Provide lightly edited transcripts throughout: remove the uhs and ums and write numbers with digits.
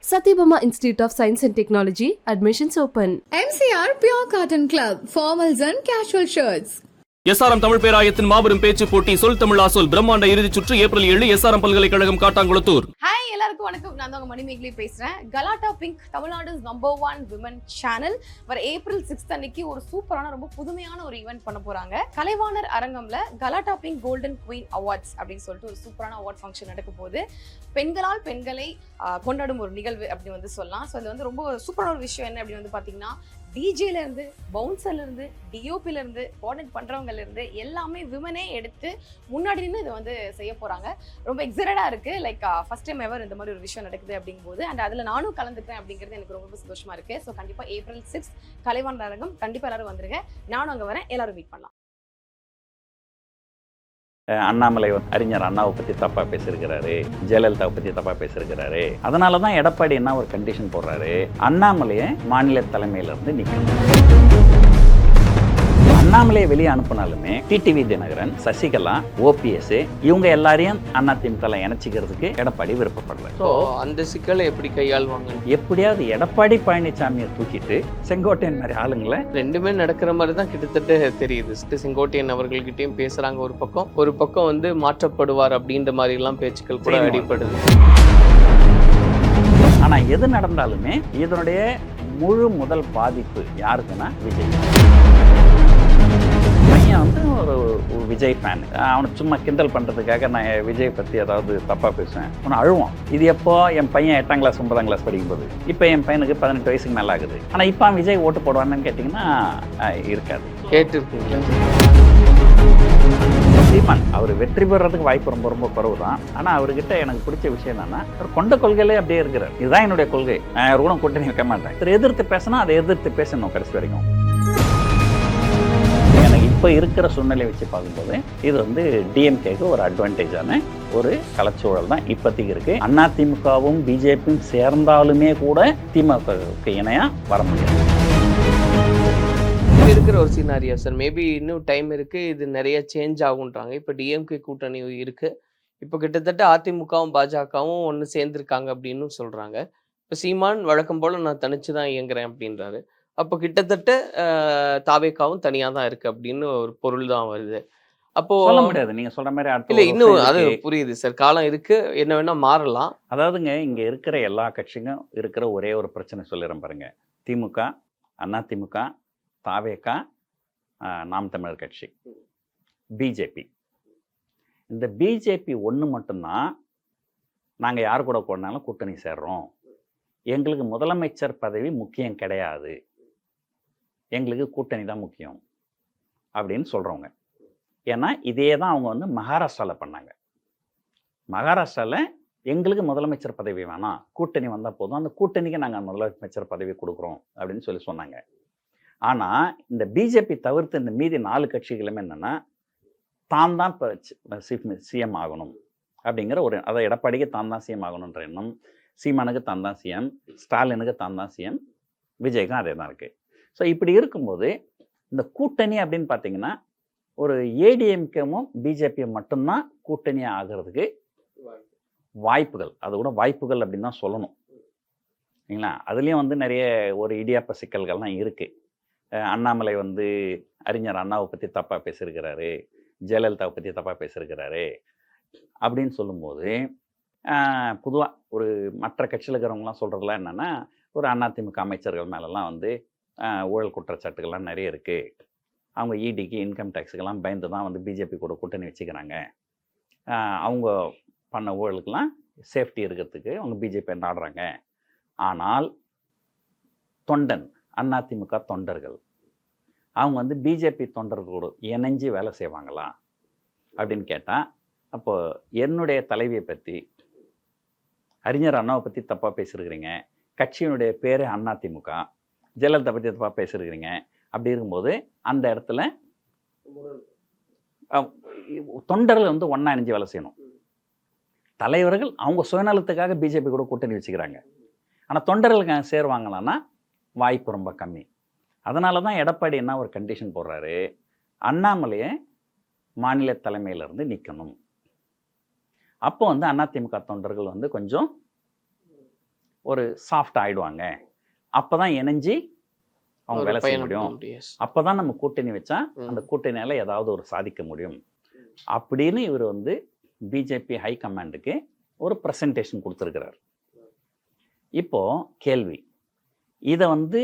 Satyabama Institute of Science and Technology, admissions open. MCR Pure Cotton Club, formals and casual shirts. SRM Tamil பேராயத்தின் மாபெரும் பேச்சு போட்டி சொல் Tamil arsehole பிரம்மாண்ட இறுதிச் சுற்று ஏப்ரல் 7 எஸ்ஆர்எம் பல்கலைக்கழகம் காட்டாங்குளத்தூர். ஹாய் எல்லாருக்கும் வணக்கம். நான் உங்க மணிமேகலை பேசுறேன். கலாட்டா pink Tamil Nadu number 1 women channel வர ஏப்ரல் 6 அன்னைக்கு ஒரு சூப்பரான ரொம்ப புதுமையான ஒரு ஈவெண்ட் பண்ண போறாங்க. கலைவாணர் அரங்கம்ல கலாட்டா பிங்க் கோல்டன் குயின் அவார்ட்ஸ் அப்படின்னு சொல்லிட்டு ஒரு சூப்பரான அவார்ட் ஃபங்க்ஷன் நடக்க போகுது. பெண்களால் பெண்களை கொண்டாடும் ஒரு நிகழ்வு அப்படின்னு வந்து சொல்லலாம். ஸோ இது வந்து ரொம்ப சூப்பரான ஒரு விஷயம் என்ன அப்படின்னு வந்து பாத்தீங்கன்னா, டிஜேல இருந்து பவுன்சர்ல இருந்து டிஓபில இருந்து கோஆர்டினேட் பண்றவங்கல இருந்து எல்லாமே விமனே எடுத்து முன்னாடி நின்று இதை வந்து செய்ய போறாங்க. ரொம்ப எக்ஸைட்டடா இருக்கு. லைக் ஃபர்ஸ்ட் டைம் எவர் இந்த மாதிரி ஒரு விஷயம் நடக்குது அப்படிங்கும்போது அண்ட் அதுல நானும் கலந்துக்கிறேன் அப்படிங்கிறது எனக்கு ரொம்ப சந்தோஷமா இருக்கு. ஸோ கண்டிப்பா ஏப்ரல் 6 கலைவாணர் அரங்கம் கண்டிப்பா எல்லாரும் வந்துருங்க. நானும் அங்க வரேன். எல்லாரும் மீட் பண்ணலாம். அண்ணாமலை அறிஞர் அண்ணாவை பற்றி தப்பாக பேசியிருக்கிறாரு, ஜெயலலிதாவை பற்றி தப்பாக பேசியிருக்கிறாரு. அதனால தான் எடப்பாடி என்ன ஒரு கண்டிஷன் போடுறாரு, அண்ணாமலையை மாநில தலைமையிலிருந்து நிற்கணும். அண்ணாமலையை வெளியே அனுப்பினாலுமே டிடிவி தினகரன், சசிகலா, ஓபிஎஸ் இவங்க எல்லாரையும் அதிமுக இணைச்சிக்கிறதுக்கு எடப்பாடி விருப்பப்படுறாரு. ஸோ அந்த சிக்கலை எப்படி கையாள்வாங்க? எப்படியாவது எடப்பாடி பழனிசாமியை தூக்கிட்டு செங்கோட்டையன் மாதிரி ஆளுங்களை ரெண்டுமே நடக்கிற மாதிரி தான் கிட்டத்தட்ட தெரியுது. செங்கோட்டையன் அவர்கள்கிட்டயும் பேசுறாங்க ஒரு பக்கம் வந்து மாற்றப்படுவார் அப்படின்ற மாதிரி எல்லாம் பேச்சுக்கள் கூட அடிப்படுது. ஆனா எது நடந்தாலுமே இதனுடைய முழு முதல் பாதிப்பு யாருக்குன்னா விஜய். பையன் வந்து ஒரு விஜய் ஃபேன். அவனுக்கு சும்மா கிண்டல் பண்ணுறதுக்காக நான் விஜய் பற்றி ஏதாவது தப்பாக பேசுவேன், அவனை அழுவான். இது எப்போ என் பையன் 8ஆம் கிளாஸ் 9ஆம் கிளாஸ் படிக்கும்போது. இப்போ என் பையனுக்கு 18 வயசுக்கு மேலே ஆகுது. ஆனால் இப்போ விஜய் ஓட்டு போடுவான்னு கேட்டிங்கன்னா இருக்காது. கேட்டுருக்கீங்களா? சீமான் அவர் வெற்றி பெறதுக்கு வாய்ப்பு ரொம்ப ரொம்ப குறைவு தான். ஆனால் அவர்கிட்ட எனக்கு பிடிச்ச விஷயம் என்னன்னா, அவர் கொண்ட கொள்கையிலே அப்படியே இருக்கிறார். இதுதான் என்னுடைய கொள்கை, நான் கூட கூட்டணி வைக்க மாட்டேன். எதிர்த்து பேசினா அதை எதிர்த்து பேசணும் கடைசி வரைக்கும். எனக்கு இப்போ இருக்கிற சூழ்நிலை வச்சு பார்க்கும்போது இது வந்து டிஎம்கேக்கு ஒரு அட்வான்டேஜான ஒரு கலச்சூழல் தான் இப்போதைக்கு இருக்கு. அதிமுகவும் பிஜேபியும் சேர்ந்தாலுமே கூட திமுகவுக்கு இணையா வர முடியாது. இருக்கிற ஒரு சினாரியா சார், மேபி இன்னும் டைம் இருக்கு, இது நிறைய சேஞ்ச் ஆகுன்றாங்க. இப்போ டிஎம்கே கூட்டணி இருக்கு, இப்போ கிட்டத்தட்ட அதிமுகவும் பாஜகவும் ஒன்று சேர்ந்துருக்காங்க அப்படின்னு சொல்றாங்க. இப்போ சீமான் வழக்கம் போல நான் தனிச்சு தான் இயங்குறேன் அப்படின்றாரு. அப்போ கிட்டத்தட்ட தாவேக்காவும் தனியாக தான் இருக்கு அப்படின்னு ஒரு பொருள் தான் வருது. அப்போ சொல்ல முடியாது நீங்க சொல்ற மாதிரி. இல்லை, இன்னும் அது புரியுது சார், காலம் இருக்கு, என்ன வேணா மாறலாம். அதாவதுங்க இங்க இருக்கிற எல்லா கட்சிக்கும் இருக்கிற ஒரே ஒரு பிரச்சனை சொல்லிடுறேன் பாருங்க. திமுக, அதிமுக, தாவேக்கா, நாம் தமிழர் கட்சி, பிஜேபி. இந்த பிஜேபி ஒன்று மட்டும்தான் நாங்கள் யார் கூட போனாலும் கூட்டணி சேர்றோம், எங்களுக்கு முதலமைச்சர் பதவி முக்கியம் கிடையாது, எங்களுக்கு கூட்டணி தான் முக்கியம் அப்படின்னு சொல்கிறவங்க. ஏன்னா இதே தான் அவங்க வந்து மகாராஷ்டிராவில் பண்ணாங்க. மகாராஷ்டிராவில் எங்களுக்கு முதலமைச்சர் பதவி வேணாம், கூட்டணி வந்தால் போதும், அந்த கூட்டணிக்கு நாங்கள் முதலமைச்சர் பதவி கொடுக்குறோம் அப்படின்னு சொல்லி சொன்னாங்க. ஆனால் இந்த பிஜேபி தவிர்த்து இந்த மீதி 4 கட்சிகளுமே என்னென்னா, தான் தான் இப்போ சிஎம் ஆகணும் அப்படிங்கிற ஒரு, அதாவது எடப்பாடிக்கு தான் தான் சிஎம் ஆகணுன்ற எண்ணம், சீமானுக்கு தான் தான் சிஎம், ஸ்டாலினுக்கு தான் தான் சிஎம், விஜய்க்கும் அதே தான் இருக்குது. ஸோ இப்படி இருக்கும்போது இந்த கூட்டணி அப்படின்னு பார்த்தீங்கன்னா ஒரு ஏடிஎம்கேவும் பிஜேபியும் மட்டும்தான் கூட்டணியாக ஆகிறதுக்கு வாய்ப்புகள், அது கூட வாய்ப்புகள் அப்படின்னு தான் சொல்லணும் இல்லைங்களா. அதுலேயும் வந்து நிறைய ஒரு இடியாப்ப சிக்கல்கள்லாம் இருக்குது. அண்ணாமலை வந்து அறிஞர் அண்ணாவை பற்றி தப்பாக பேசியிருக்கிறாரு, ஜெயலலிதாவை பற்றி தப்பாக பேசியிருக்கிறாரு அப்படின்னு சொல்லும்போது பொதுவாக ஒரு மற்ற கட்சியில் இருக்கிறவங்களாம் சொல்கிறதுலாம் என்னென்னா, ஒரு அதிமுக அமைச்சர்கள் மேலெல்லாம் வந்து ஊழல் குற்றச்சாட்டுகள்லாம் நிறைய இருக்குது, அவங்க இடிக்கு இன்கம் டேக்ஸுக்கெல்லாம் பயந்து தான் வந்து பிஜேபி கூட கூட்டணி வச்சுக்கிறாங்க, அவங்க பண்ண ஊழலுக்கெல்லாம் சேஃப்டி இருக்கிறதுக்கு அவங்க பிஜேபி நாடுறாங்க. ஆனால் தொண்டன் அதிமுக தொண்டர்கள் அவங்க வந்து பிஜேபி தொண்டர்களோடு இணைஞ்சு வேலை செய்வாங்களா அப்படின்னு கேட்டால், அப்போ என்னுடைய தலைவியை பற்றி அறிஞர் அண்ணாவை பற்றி தப்பாக பேசியிருக்கிறீங்க, கட்சியினுடைய பேர் அதிமுக, ஜெயலலிதா பற்றி தப்பாக பேசியிருக்கிறீங்க, அப்படி இருக்கும்போது அந்த இடத்துல தொண்டர்கள் வந்து ஒன்றா இணைஞ்சு வேலை செய்யணும். தலைவர்கள் அவங்க சுயநலத்துக்காக பிஜேபி கூட கூட்டணி வச்சுக்கிறாங்க, ஆனால் தொண்டர்களுக்கு சேருவாங்களான்னா வாய்ப்பு ரொம்ப கம்மி. அதனால தான் எடப்பாடி என்ன ஒரு கண்டிஷன் போடுறாரு, அண்ணாமலையை மாநில தலைமையிலிருந்து நிற்கணும். அப்போ வந்து அதிமுக தொண்டர்கள் வந்து கொஞ்சம் ஒரு சாஃப்ட் ஆயிடுவாங்க. அப்பதான் இணைஞ்சு அவங்க ஒரு வேலை செய்ய பயணம் முடியும். பண்ண முடியும். Yes. அப்பதான் நம்ம கூட்டணி வச்சா ம். அந்த கூட்டணியால ஏதாவது ஒரு சாதிக்க முடியும் அப்படின்னு இவர் வந்து பிஜேபி ஹை கமாண்டுக்கு ஒரு ப்ரெசன்டேஷன் கொடுத்துருக்கிறார். இப்போ கேள்வி, இதை வந்து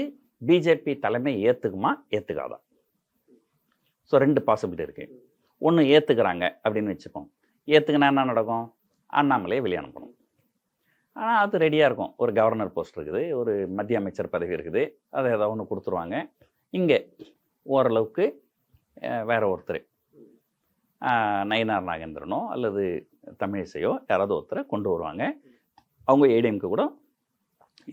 பிஜேபி தலைமை ஏத்துக்குமா ஏத்துக்காதா? ஸோ 2 பாசிபிலிட்டி இருக்கு. ஒன்று ஏத்துக்கிறாங்க அப்படின்னு வச்சுப்போம். ஏத்துக்கினா என்ன நடக்கும்? அண்ணாமலையை வெளியே அனுப்பணும். ஆனால் அது ரெடியாக இருக்கும். ஒரு கவர்னர் போஸ்ட் இருக்குது, ஒரு மத்திய அமைச்சர் பதவி இருக்குது, அதை ஏதாவது ஒன்று கொடுத்துருவாங்க. இங்கே ஓரளவுக்கு வேற ஒருத்தர் நயினார் நாகேந்திரனோ அல்லது தமிழிசையோ யாராவது ஒருத்தரை கொண்டு வருவாங்க. அவங்க ஏடிஎம்க்கு கூட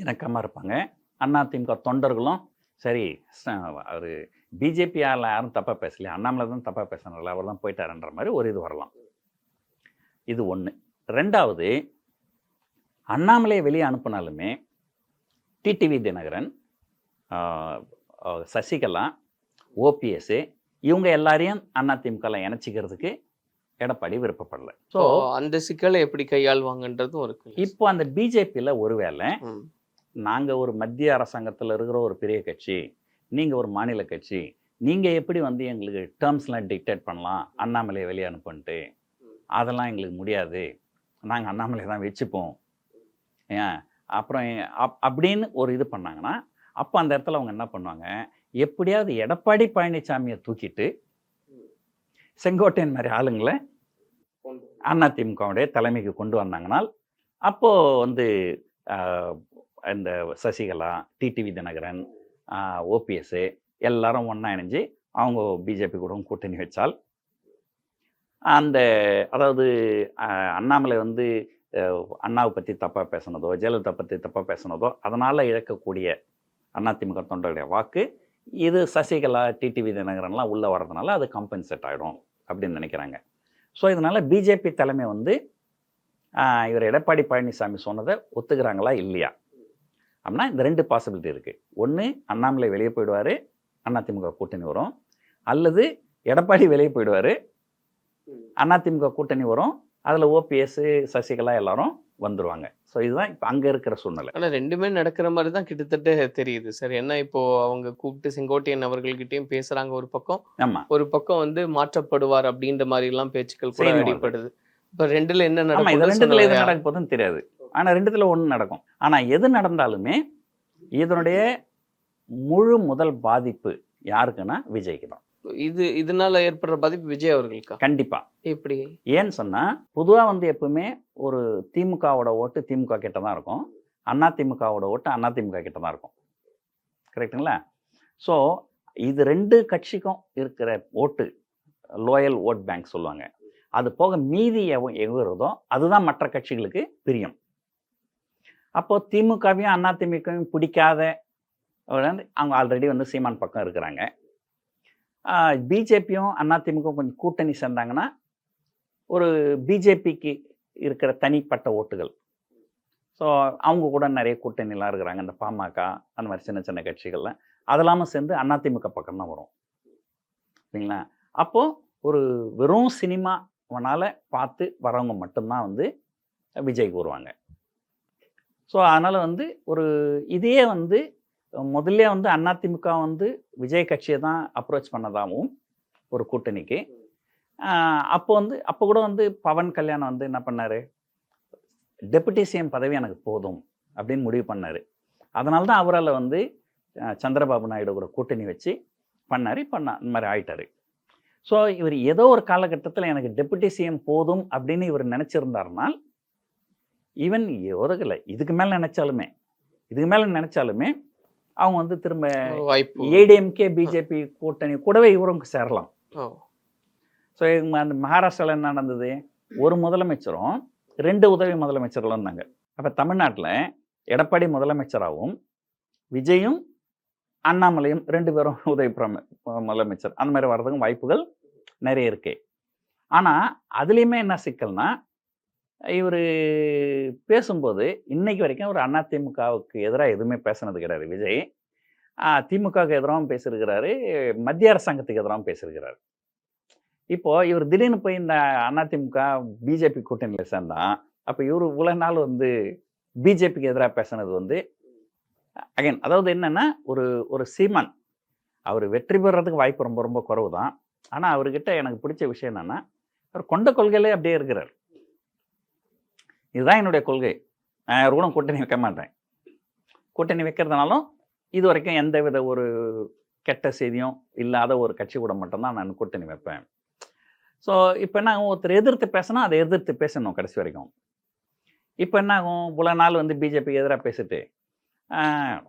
இணக்கமாக இருப்பாங்க. அதிமுக தொண்டர்களும் சரி, அவர் பிஜேபியால் யாரும் தப்பாக பேசலையா, அண்ணாமலை தான் தப்பாக பேசினால, அவர் தான் போயிட்டாருன்ற மாதிரி ஒரு இது வரலாம். இது ஒன்று. ரெண்டாவது, அண்ணாமலையை வெளியே அனுப்பினாலுமே டிடிவி தினகரன், சசிகலா, ஓபிஎஸ் இவங்க எல்லாரையும் அதிமுகவில் இணைச்சிக்கிறதுக்கு எடப்பாடி விருப்பப்படலை. ஸோ So, அந்த சிக்கலை எப்படி கையாள்வாங்கன்றதும் இருக்கு. இப்போ அந்த பிஜேபியில் ஒருவேளை ம். நாங்கள் ஒரு மத்திய அரசாங்கத்தில் இருக்கிற ஒரு பெரிய கட்சி, நீங்கள் ஒரு மாநில கட்சி, நீங்கள் எப்படி வந்து எங்களுக்கு டேர்ம்ஸ்லாம் டிக்டேட் பண்ணலாம் அண்ணாமலையை வெளியே அனுப்பின்ட்டு, அதெல்லாம் எங்களுக்கு முடியாது, நாங்கள் அண்ணாமலையை தான் வச்சுப்போம் ஏன் அப்புறம் அப்படின்னு ஒரு இது பண்ணாங்கன்னா, அப்போ அந்த இடத்துல அவங்க என்ன பண்ணுவாங்க, எப்படியாவது எடப்பாடி பழனிசாமியை தூக்கிட்டு செங்கோட்டையன் மாதிரி ஆளுங்களை அதிமுகவுடைய தலைமைக்கு கொண்டு வந்தாங்கனால், அப்போது வந்து இந்த சசிகலா, டிடிவி தினகரன், ஓபிஎஸ் எல்லாரும் ஒன்றா இணைஞ்சு அவங்க பிஜேபி கூட கூட்டணி வச்சால், அந்த அதாவது அண்ணாமலை வந்து அண்ணாவை பற்றி தப்பாக பேசினதோ, ஜெயலலிதா பற்றி தப்பாக பேசினதோ, அதனால் இழக்கக்கூடிய அதிமுக தொண்டருடைய வாக்கு இது சசிகலா, டிடிவி தினகரன்லாம் உள்ளே வர்றதுனால அது கம்பன்சேட் ஆகிடும் அப்படின்னு நினைக்கிறாங்க. ஸோ இதனால் பிஜேபி தலைமை வந்து இவர் எடப்பாடி பழனிசாமி சொன்னதை ஒத்துக்கிறாங்களா இல்லையா அப்படின்னா இந்த 2 பாசிபிலிட்டி இருக்குது. ஒன்று, அண்ணாமலை வெளியே போயிடுவார், அதிமுக கூட்டணி வரும். அல்லது எடப்பாடி வெளியே போயிடுவார், அதிமுக கூட்டணி வரும், அதில் ஓபிஎஸ், சசிகலா எல்லாரும் வந்துடுவாங்க. ஸோ இதுதான் இப்போ அங்கே இருக்கிற சூழ்நிலை. ஆனால் 2மே நடக்கிற மாதிரி தான் கிட்டத்தட்ட தெரியுது சார். ஏன்னா இப்போ அவங்க கூப்பிட்டு செங்கோட்டையன் அவர்கள்கிட்டயும் பேசுறாங்க ஒரு பக்கம், ஆமாம், ஒரு பக்கம் வந்து மாற்றப்படுவார் அப்படின்ற மாதிரி எல்லாம் பேச்சுக்கள் கூட செய்தி வருது. அடிப்படுது. இப்போ 2ல என்ன ஆமாம், இது 2த்துல எது நடக்கும்? நடக்க போதுன்னு தெரியாது. ஆனால் 2த்துல ஒன்று நடக்கும். ஆனால் எது நடந்தாலுமே இதனுடைய முழு முதல் பாதிப்பு யாருக்குன்னா விஜய்க்கு தான். இதனால ஏற்படுற பாதிப்பு விஜய் அவர்களுக்கா? கண்டிப்பாக. எப்படி? ஏன்னு சொன்னால், பொதுவாக வந்து எப்பவுமே ஒரு திமுகவோட ஓட்டு திமுக கிட்ட தான் இருக்கும், அதிமுகவோட ஓட்டு அதிமுக கிட்ட தான் இருக்கும். கரெக்டுங்களா? ஸோ இது 2 கட்சிக்கும் இருக்கிற ஓட்டு லோயல் ஓட் பேங்க் சொல்லுவாங்க. அது போக மீதி எவ்வளோ அதுதான் மற்ற கட்சிகளுக்கு பிரியம். அப்போது திமுகவையும் அதிமுகவையும் பிடிக்காத அவங்க ஆல்ரெடி வந்து சீமான் பக்கம் இருக்கிறாங்க. பிஜேபியும் அதிமுக கொஞ்சம் கூட்டணி சேர்ந்தாங்கன்னா ஒரு பிஜேபிக்கு இருக்கிற தனிப்பட்ட ஓட்டுகள், ஸோ அவங்க கூட நிறைய கூட்டணிலாம் இருக்கிறாங்க. இந்த பாமக அந்த மாதிரி சின்ன சின்ன கட்சிகள்லாம் அதெல்லாமல் சேர்ந்து அதிமுக பக்கம் தான் வரும் இல்லைங்களா? அப்போது ஒரு வெறும் சினிமாவனால் பார்த்து வரவங்க மட்டும்தான் வந்து விஜய்க்கு வருவாங்க. ஸோ அதனால் வந்து ஒரு இதே வந்து முதல்ல வந்து அதிமுக வந்து விஜய் கட்சியை தான் அப்ரோச் பண்ணதாகவும் ஒரு கூட்டணிக்கு. அப்போ கூட வந்து பவன் கல்யாணம் வந்து என்ன பண்ணார், டெபுட்டி சிஎம் பதவி எனக்கு போதும் அப்படின்னு முடிவு பண்ணார். அதனால தான் அவரால் வந்து சந்திரபாபு நாயுடு கூட கூட்டணி வச்சு பண்ணார். இந்த மாதிரி ஆயிட்டார். ஸோ இவர் ஏதோ ஒரு காலகட்டத்தில் எனக்கு டெபுட்டி சிஎம் போதும் அப்படின்னு இவர் நினச்சிருந்தாருனால், ஈவன் ஒருகலை இதுக்கு மேலே நினச்சாலுமே அவங்க வந்து திரும்ப வாய்ப்பு ஏடிஎம்கே பிஜேபி கூட்டணி கூடவே இவரும் சேரலாம். ஸோ அந்த மகாராஷ்டிராவில் என்ன நடந்தது, ஒரு முதலமைச்சரும் 2 உதவி முதலமைச்சர்களும் இருந்தாங்க. அப்போ தமிழ்நாட்டில் எடப்பாடி முதலமைச்சராகவும் விஜயும் அண்ணாமலையும் 2 பேரும் உதவி முதலமைச்சர் அந்த மாதிரி வர்றதுக்கும் வாய்ப்புகள் நிறைய இருக்கு. ஆனால் அதுலேயுமே என்ன சிக்கல்னா, இவர் பேசும்போது இன்னைக்கு வரைக்கும் ஒரு அதிமுகவுக்கு எதிராக எதுவுமே பேசுனது கிடையாது விஜய். திமுகவுக்கு எதிராகவும் பேசியிருக்கிறாரு, மத்திய அரசாங்கத்துக்கு எதிராகவும் பேசியிருக்கிறாரு. இப்போது இவர் திடீர்னு போய் இந்த அதிமுக பிஜேபி கூட்டணியில் சேர்ந்தான், அப்போ இவர் இவ்வளோ நாள் வந்து பிஜேபிக்கு எதிராக பேசுனது வந்து அகைன் அதாவது என்னன்னா ஒரு ஒரு சீமான் அவர் வெற்றி பெறதுக்கு வாய்ப்பு ரொம்ப ரொம்ப குறைவு தான். ஆனால் அவர்கிட்ட எனக்கு பிடிச்ச விஷயம் என்னன்னா அவர் கொண்ட கொள்கையிலே அப்படியே இருக்கிறார். இதுதான் என்னுடைய கொள்கை, நான் யார் கூட கூட்டணி வைக்க மாட்டேன். கூட்டணி வைக்கிறதுனாலும் இது வரைக்கும் எந்த வித ஒரு கெட்ட செய்தியும் இல்லாத ஒரு கட்சி கூட மட்டும்தான் நான் கூட்டணி வைப்பேன். ஸோ இப்போ என்ன ஆகும், ஒருத்தர் எதிர்த்து பேசினா அதை எதிர்த்து பேசணும் கடைசி வரைக்கும். இப்போ என்ன ஆகும், இவ்வளோ நாள் வந்து பிஜேபிக்கு எதிராக பேசிட்டு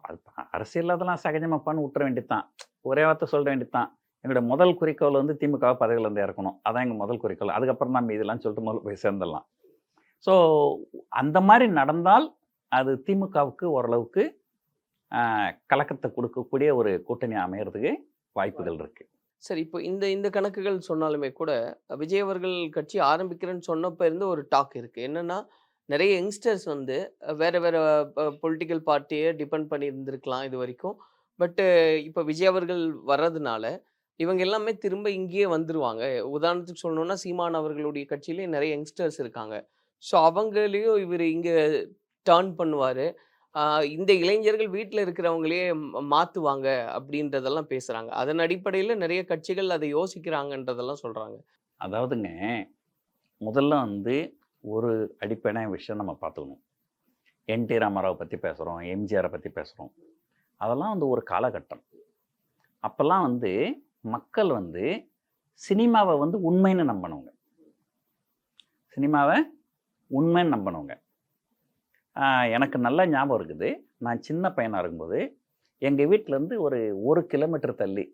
அது அரசியல் அதெல்லாம் சகஜமாக பண்ணி விட்டுற வேண்டியதுதான், ஒரே வார்த்தை சொல்ல வேண்டியதுதான். என்னோட முதல் குறிக்கோள் வந்து திமுக பதவியிலேருந்து இறக்கணும், அதான் எங்கள் முதல் குறிக்கோள். அதுக்கப்புறம் தான் இதெல்லாம் சொல்லிட்டு முதல்ல போய் சேர்ந்துடலாம். ஸோ அந்த மாதிரி நடந்தால் அது திமுகவுக்கு ஓரளவுக்கு கலக்கத்தை கொடுக்கக்கூடிய ஒரு கூட்டணி அமையறதுக்கு வாய்ப்புகள் இருக்கு. சரி, இப்போ இந்த இந்த கணக்குகள் சொன்னாலுமே கூட விஜய் அவர்கள் கட்சி ஆரம்பிக்கிறேன்னு சொன்னப்ப இருந்து ஒரு டாக் இருக்கு. என்னன்னா நிறைய யங்ஸ்டர்ஸ் வந்து வேற வேற பொலிட்டிக்கல் பார்ட்டியை டிபெண்ட் பண்ணி இருந்திருக்கலாம் இது வரைக்கும். பட்டு இப்போ விஜய் அவர்கள் வர்றதுனால இவங்க எல்லாமே திரும்ப இங்கேயே வந்துருவாங்க. உதாரணத்துக்கு சொல்லணும்னா சீமான் அவர்களுடைய கட்சியிலேயே நிறைய யங்ஸ்டர்ஸ் இருக்காங்க. ஸோ அவங்களையும் இவர் இங்கே டர்ன் பண்ணுவார், இந்த இளைஞர்கள் வீட்டில் இருக்கிறவங்களையே மாற்றுவாங்க அப்படின்றதெல்லாம் பேசுகிறாங்க. அதன் அடிப்படையில் நிறைய கட்சிகள் அதை யோசிக்கிறாங்கன்றதெல்லாம் சொல்கிறாங்க. அதாவதுங்க, முதல்ல வந்து ஒரு அடிப்படை விஷயம் நம்ம பார்த்துக்கணும். என்டி ராமாராவை பற்றி பேசுகிறோம், எம்ஜிஆரை பற்றி பேசுகிறோம். அதெல்லாம் வந்து ஒரு காலகட்டம். அப்போல்லாம் வந்து மக்கள் வந்து சினிமாவை வந்து உண்மைன்னு நம்பினவங்க, சினிமாவை உண்மைன்னு நம்பினவங்க. எனக்கு நல்ல ஞாபகம் இருக்குது, நான் சின்ன பையனாக இருக்கும்போது எங்கள் வீட்டிலேருந்து ஒரு கிலோமீட்டர் தள்ளி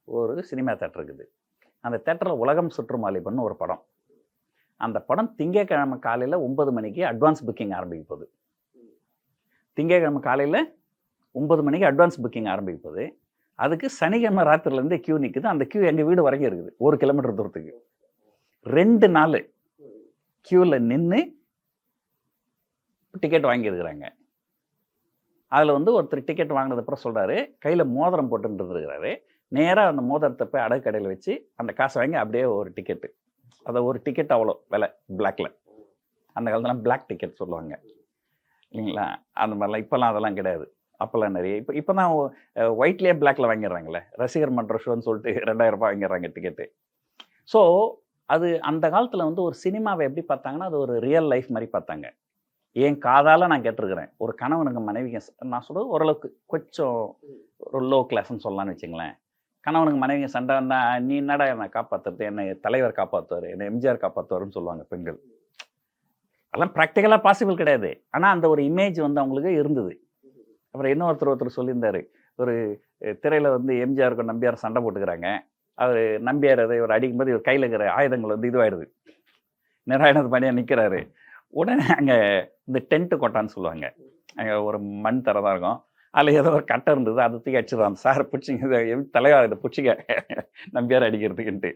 ஒரு சினிமா தேட்டர் இருக்குது. அந்த தேட்டரில் உலகம் சுற்றும் வாலிபன்னு ஒரு படம். அந்த படம் திங்கட்கிழமை காலையில் 9 மணிக்கு அட்வான்ஸ் புக்கிங் ஆரம்பிக்க போகுது. திங்கட்கிழமை காலையில் 9 மணிக்கு அட்வான்ஸ் புக்கிங் ஆரம்பிக்க போகுது. அதுக்கு சனிக்கிழமை ராத்திரிலேருந்து கியூ நிற்குது. அந்த கியூ எங்கள் வீடு வரைக்கும் இருக்குது, 1 கிலோமீட்டர் தூரத்துக்கு. 2 நாள் கியூவில் நின்று டிக்கெட் வாங்கியிருக்கிறாங்க. அதில் வந்து ஒருத்தர் டிக்கெட் வாங்கினதுக்கப்புறம் சொல்கிறாரு, கையில் மோதிரம் போட்டுன்னு இருக்கிறாரு. நேராக அந்த மோதிரத்தை போய் அடகு கடையில் வச்சு அந்த காசை வாங்கி அப்படியே ஒரு டிக்கெட்டு, அதை ஒரு டிக்கெட் அவ்வளோ விலை, பிளாக்ல. அந்த காலத்துலாம் பிளாக் டிக்கெட் சொல்லுவாங்க இல்லைங்களா, அந்த மாதிரிலாம். இப்போல்லாம் அதெல்லாம் கிடையாது. அப்போல்லாம் நிறைய இப்போ தான் ஒயிட்லேயே பிளாக்ல வாங்கிடுறாங்களே, ரசிகர் மன்ற ஷோன்னு சொல்லிட்டு 2000 ரூபாய் வாங்கிடுறாங்க டிக்கெட்டு. ஸோ அது அந்த காலத்தில் வந்து ஒரு சினிமாவை எப்படி பார்த்தாங்கன்னா அது ஒரு ரியல் லைஃப் மாதிரி பார்த்தாங்க. என் காதால் நான் கேட்டிருக்கிறேன், ஒரு கணவனுக்கு மனைவிக்கு, நான் சொல்கிறது ஓரளவுக்கு கொஞ்சம் ஒரு லோ கிளாஸ்ன்னு சொல்லலாம்னு வச்சுங்களேன். கணவனுக்கு மனைவிக்கு சண்டை வந்தால், நீ என்னடா என்னை காப்பாற்றுறது, என்னை தலைவர் காப்பாற்றுவார், என்னை எம்ஜிஆர் காப்பாற்றுவாருன்னு சொல்லுவாங்க பெண்கள். அதெல்லாம் ப்ராக்டிக்கலாக பாசிபிள் கிடையாது. ஆனால் அந்த ஒரு இமேஜ் வந்து அவங்களுக்கு இருந்தது. அப்புறம் இன்னொருத்தர் சொல்லியிருந்தார், ஒரு திரையில் வந்து எம்ஜிஆருக்கும் நம்பியார் சண்டை போட்டுக்கிறாங்க. அவர் நம்பியார் அதை இவர் அடிக்கும்போது இவர் கையில் இருக்கிற ஆயுதங்கள் வந்து இதுவாயிடுது, நிராயணத்து பண்ணியாக நிற்கிறாரு. உடனே அங்கே இந்த டென்ட்டு கொட்டான்னு சொல்லுவாங்க, அங்கே ஒரு மண் தர தான் இருக்கும், அதில் ஏதோ ஒரு கட்டை இருந்தது, அதை தூக்கி அடிச்சிடுவாங்க. சார் பிடிச்சிங்க, தலைவர் இதை பிடிச்சிக்க நம்பியார் அடிக்கிறதுக்குன்ட்டு.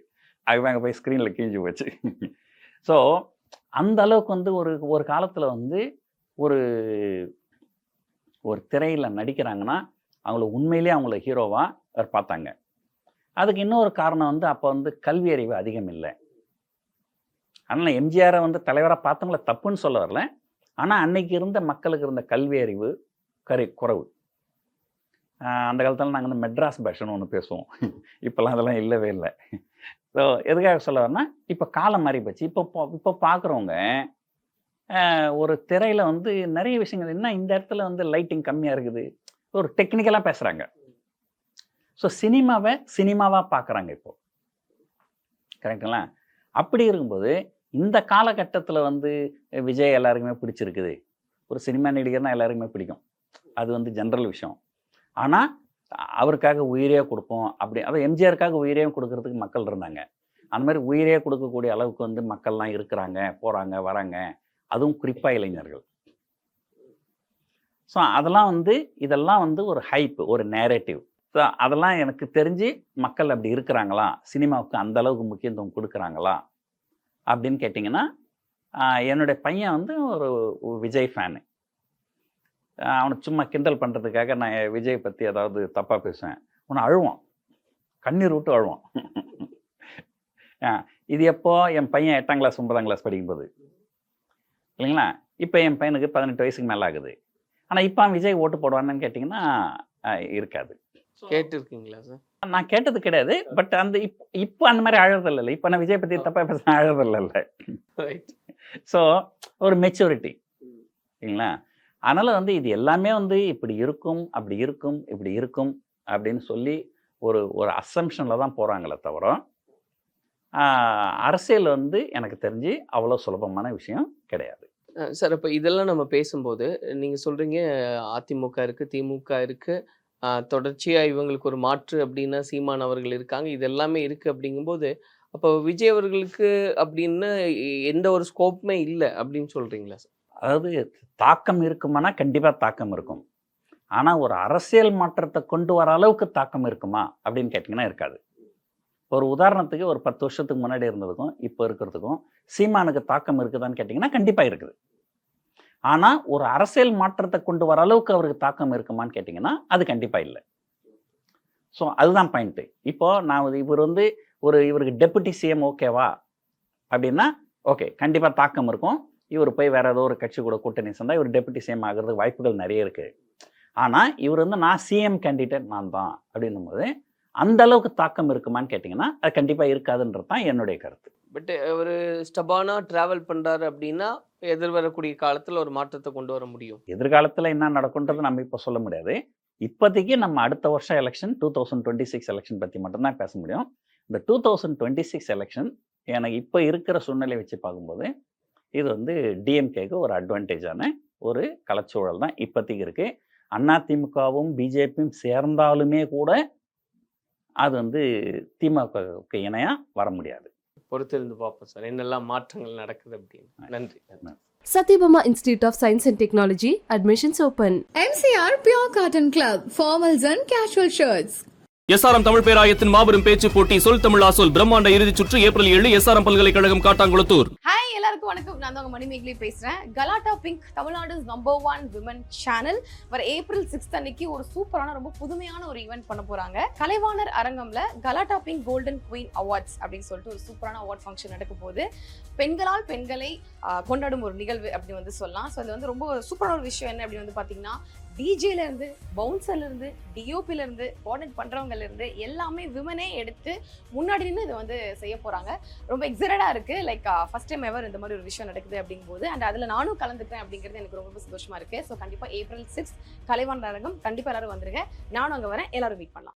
அது அங்கே போய் ஸ்க்ரீனில் கிழிஞ்சு போச்சு. ஸோ அந்த அளவுக்கு வந்து ஒரு காலத்தில் வந்து ஒரு திரையில் நடிக்கிறாங்கன்னா அவங்கள உண்மையிலேயே அவங்கள ஹீரோவாக பார்த்தாங்க. அதுக்கு இன்னொரு காரணம் வந்து அப்போ வந்து கல்வி அறிவு அதிகம் இல்லை. அதனால் எம்ஜிஆரை வந்து தலைவராக பார்த்தவங்கள தப்புன்னு சொல்ல வரல, ஆனால் அன்னைக்கு இருந்த மக்களுக்கு இருந்த கல்வி அறிவு குறைவு. அந்த காலத்தில் நாங்கள் வந்து மெட்ராஸ் பாஷைன்னு ஒன்று பேசுவோம், இப்போல்லாம் அதெல்லாம் இல்லவே இல்லை. ஸோ எதுக்காக சொல்ல வரேன்னா, இப்போ காலம் மாறி போச்சு. இப்போ பார்க்குறவங்க ஒரு திரையில் வந்து நிறைய விஷயங்கள், என்ன இந்த இடத்துல வந்து லைட்டிங் கம்மியாக இருக்குது, ஒரு டெக்னிக்கலாக பேசுகிறாங்க. ஸோ சினிமாவாக பார்க்குறாங்க இப்போ, கரெக்டுங்களா? அப்படி இருக்கும்போது இந்த காலகட்டத்தில் வந்து விஜய் எல்லாருக்குமே பிடிச்சிருக்குது, ஒரு சினிமா நடிகர்னால் எல்லாருக்குமே பிடிக்கும், அது வந்து ஜென்ரல் விஷயம். ஆனால் அவருக்காக உயிரே கொடுப்போம் அப்படி, அதை எம்ஜிஆருக்காக உயிரே கொடுக்கறதுக்கு மக்கள் இருந்தாங்க. அந்த மாதிரி உயிரே கொடுக்கக்கூடிய அளவுக்கு வந்து மக்கள்லாம் இருக்கிறாங்க, போகிறாங்க, வராங்க, அதுவும் குறிப்பாக இளைஞர்கள். ஸோ இதெல்லாம் வந்து ஒரு ஹைப், ஒரு நேரேட்டிவ். ஸோ அதெல்லாம் எனக்கு தெரிஞ்சு மக்கள் அப்படி இருக்கிறாங்களா, சினிமாவுக்கு அந்த அளவுக்கு முக்கியத்துவம் கொடுக்குறாங்களா அப்படின்னு கேட்டிங்கன்னா, என்னுடைய பையன் வந்து ஒரு விஜய் ஃபேனு. அவனுக்கு சும்மா கிண்டல் பண்ணுறதுக்காக நான் விஜய் பற்றி ஏதாவது தப்பாக பேசுவேன், அவனை அழுவான், கண்ணீர் விட்டு அழுவான். இது எப்போ என் பையன் 8ஆம் கிளாஸ் 9ஆம் கிளாஸ் படிக்கும்போது இல்லைங்களா. இப்போ என் பையனுக்கு 18 வயசுக்கு மேலே ஆகுது. ஆனால் இப்போ விஜய் ஓட்டு போடுவான்னு கேட்டிங்கன்னா இருக்காது. கேட்டிருக்கீங்களா சார்? நான் கேட்டது கிடையாது. பட் அந்த இப்போ அந்த மாதிரி அழறதில்ல. இப்போ நான் விஜய் பற்றி தப்பாக பேச அழறதில்ல. ரைட். ஸோ ஒரு மெச்சூரிட்டி சரிங்களா. அதனால் வந்து இது எல்லாமே வந்து இப்படி இருக்கும், அப்படி இருக்கும், இப்படி இருக்கும் அப்படின்னு சொல்லி ஒரு அசம்ஷனில் தான் போகிறாங்களே தவிர அரசியல் வந்து எனக்கு தெரிஞ்சு அவ்வளோ சுலபமான விஷயம் கிடையாது. சார் இப்போ இதெல்லாம் நம்ம பேசும்போது நீங்கள் சொல்கிறீங்க அதிமுக இருக்குது, திமுக இருக்குது, தொடர்ச்சியாக இவங்களுக்கு ஒரு மாற்று அப்படின்னா சீமான் அவர்கள் இருக்காங்க, இது எல்லாமே இருக்குது. அப்படிங்கும்போது அப்போ விஜய் அவர்களுக்கு அப்படின்னு எந்த ஒரு ஸ்கோப்புமே இல்லை அப்படின்னு சொல்கிறீங்களா சார்? அதாவது தாக்கம் இருக்குமானா கண்டிப்பாக தாக்கம் இருக்கும். ஆனால் ஒரு அரசியல் மாற்றத்தை கொண்டு வர அளவுக்கு தாக்கம் இருக்குமா அப்படின்னு கேட்டிங்கன்னா இருக்காது. ஒரு உதாரணத்துக்கு ஒரு 10 வருஷத்துக்கு முன்னாடி இருந்ததுக்கும் இப்போ இருக்கிறதுக்கும் சீமானுக்கு தாக்கம் இருக்குதான்னு கேட்டிங்கன்னா கண்டிப்பாக இருக்குது. ஆனால் ஒரு அரசியல் மாற்றத்தை கொண்டு வர அளவுக்கு அவருக்கு தாக்கம் இருக்குமான்னு கேட்டிங்கன்னா அது கண்டிப்பாக இல்லை. ஸோ அதுதான் பாயிண்ட்டு. இப்போது நான் இவர் வந்து இவருக்கு டெபுட்டி சிஎம் ஓகேவா அப்படின்னா ஓகே, கண்டிப்பாக தாக்கம் இருக்கும். இவர் போய் வேறு ஏதோ ஒரு கட்சி கூட கூட்டணி சேர்ந்தால் இவர் டெபுட்டி சிஎம் ஆகிறதுக்கு வாய்ப்புகள் நிறைய இருக்குது. ஆனால் இவர் வந்து நான் சிஎம் கேண்டிடேட் நான் தான் அப்படின்னும் போது அந்த அளவுக்கு தாக்கம் இருக்குமான்னு கேட்டிங்கன்னா அது கண்டிப்பாக இருக்காதுன்றது தான் என்னுடைய கருத்து. பட் ஒரு ஸ்டபானா ட்ராவல் பண்ணுறாரு அப்படின்னா எதிர்வரக்கூடிய காலத்தில் ஒரு மாற்றத்தை கொண்டு வர முடியும். எதிர்காலத்தில் என்ன நடக்கும்ன்றது நம்ம இப்போ சொல்ல முடியாது. இப்போதைக்கு நம்ம அடுத்த வருஷம் எலெக்ஷன் 2026 எலெக்ஷன் பற்றி மட்டும்தான் பேச முடியும். இந்த 2026 எலெக்ஷன் எனக்கு இப்போ இருக்கிற சூழ்நிலை வச்சு பார்க்கும்போது இது வந்து டிஎம்கேக்கு ஒரு அட்வான்டேஜான ஒரு களச்சூழல் தான் இப்போதைக்கு இருக்குது. அதிமுகவும் பிஜேபியும் சேர்ந்தாலுமே கூட அது வந்து திமுகவுக்கு இணையாக வர முடியாது. பொறுத்திருந்து பார்ப்போம் சார் என்னெல்லாம் மாற்றங்கள் நடக்குது அப்படின்னு. நன்றி. Satyabama Institute of Science and Technology, admissions open. MCR Pure Cotton Club, formals and casual shirts. SRM Tamil பேராயத்தின் மாபெரும் பேச்சு போட்டி சொல் தமிழ் ஆசோல் பிரம்மாண்ட இறுதிச் சுற்று ஏப்ரல் 7 எஸ்ஆர்எம் பல்கலைக்கழகம் காட்டாங்குளத்தூர். ஹாய் எல்லாருக்கும் வணக்கம். நான் தான் உங்க மணிமேகலை பேசுறேன். கலாட்டா பிங்க் தமிழ்நாடு #1 விமன் சேனல் வர ஏப்ரல் 6 அன்னைக்கு ஒரு சூப்பரான ரொம்ப புதுமையான ஒரு ஈவெண்ட் பண்ண போறாங்க. கலைவாணர் அரங்கம்ல கலாட்டா பிங்க் கோல்டன் குயின் அவார்ட்ஸ் அப்படின்னு சொல்லிட்டு ஒரு சூப்பரான அவார்ட் ஃபங்க்ஷன் நடக்க போகுது. பெண்களால் பெண்களை கொண்டாடும் ஒரு நிகழ்வு அப்படி வந்து சொல்லலாம். ஸோ அது வந்து ரொம்ப சூப்பரான ஒரு விஷயம் என்ன அப்படின்னு வந்து பார்த்தீங்கன்னா டிஜேல இருந்து பவுன்சர்ல இருந்து டிஓபில இருந்து கோஆர்டினேட் பண்றவங்கல இருந்து எல்லாமே விமனே எடுத்து முன்னாடி நின்று இதை வந்து செய்ய போறாங்க. ரொம்ப எக்ஸைட்டடா இருக்கு. லைக் ஃபர்ஸ்ட் டைம் எவர் இந்த மாதிரி ஒரு விஷயம் நடக்குது அப்படிங்கும்போது அண்ட் அதுல நானும் கலந்துக்கிறேன் அப்படிங்கிறது எனக்கு ரொம்ப சந்தோஷமா இருக்கு. ஸோ கண்டிப்பா ஏப்ரல் 6 கலைவாணர் அரங்கம் கண்டிப்பா எல்லாரும் வந்துருங்க. நானும் அங்க வரேன். எல்லாரும் மீட் பண்ணலாம்.